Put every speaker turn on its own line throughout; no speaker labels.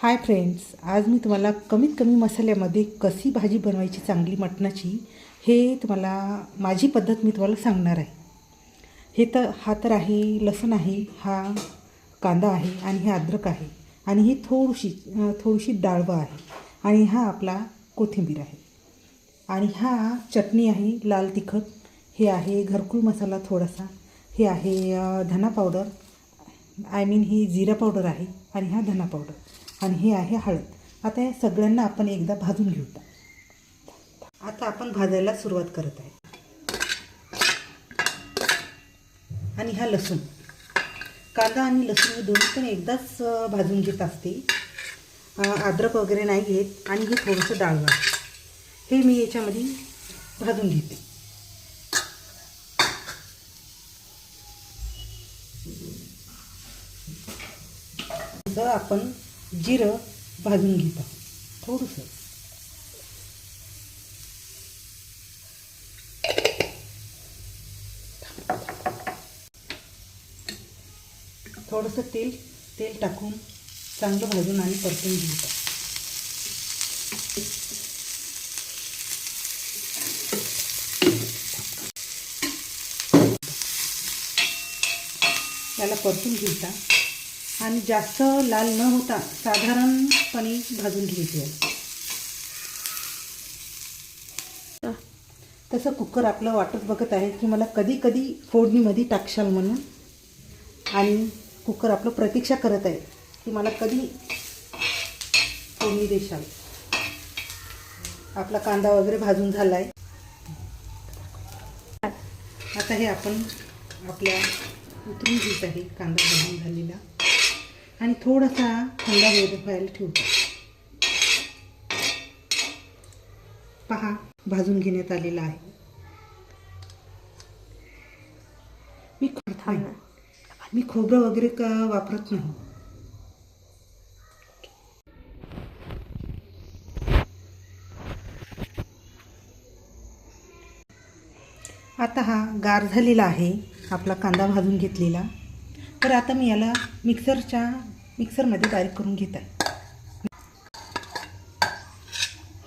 Hi friends, आज मी तुम्हाला कमीत कमी मसाल्यामध्ये कशी भाजी बनवायची चांगली मटणाची हे तुम्हाला माझी पद्धत मी तुम्हाला सांगणार आहे। हा तर आहे लसूण आहे, हा कांदा आहे आणि हे अद्रक आहे आणि ही थोडीशी डाळवा आहे आणि हा आपला कोथिंबीर आहे आणि हा चटणी आहे लाल तिखट, हे आहे घरकुल मसाला थोडासा, हे आहे धना पावडर ही जिरा पावडर आहे आणि हा धना पावडर आणि हे आहे हळद। आता या सगळ्यांना आपण एकदा भाजून घेऊ। आता आपण भाजायला सुरुवात करत आहे आणि हा लसूण, कांदा आणि लसूण हे दोन्ही पण एकदाच भाजून घेत असते, अद्रक वगैरे नाही घेत आणि हे थोडंसं डाळवा हे मी याच्यामध्ये भाजून घेते। आपण जिरं भाजून घेत आहोत थोडंसं तेल टाकून चांगलं भाजून आणि परतून घेत आहोत। याला परतून घ्यायचा आणि जास्त लाल न होता साधारणपणे भाजून घ्यायचे। तसं कुकर आपलं वाटत बघत आहे की मला कधी कधी फोडणीमध्ये टाकशाल म्हणून, आणि कुकर आपलं प्रतीक्षा करत आहे की मला कधी फोडणी देशाल। आपला कांदा वगैरे भाजून झाला आहे। आता हे आपण आपल्या उतरून घेत आहे कांदा भाजून झालेला आणि थोडासा थंड व्हायला ठेवतो। पहा, भाजून घेण्यात आलेला आहे। मी खोबरं वगैरे वापरत नाही। आता हा गार झालेला आहे आपला कांदा भाजून घेतलेला, तर आता मी याला मिक्सरमध्ये बारीक करून घेत आहे।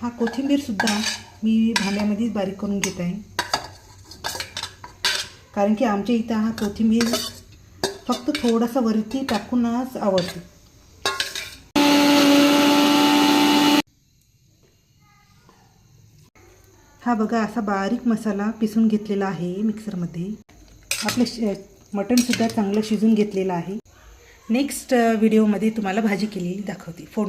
हा कोथिंबीर सुद्धा मी भांड्यामध्ये बारीक करून घेत आहे, कारण की आमच्या इथं हा कोथिंबीर फक्त थोडासा वरती टाकूनच आवडते। हा बघा, असा बारीक मसाला पिसून घेतलेला आहे मिक्सरमध्ये। आपलं मटणसुद्धा चांगलं शिजून घेतलेलं आहे। नेक्स्ट व्हिडिओमध्ये तुम्हाला भाजी केलेली दाखवते।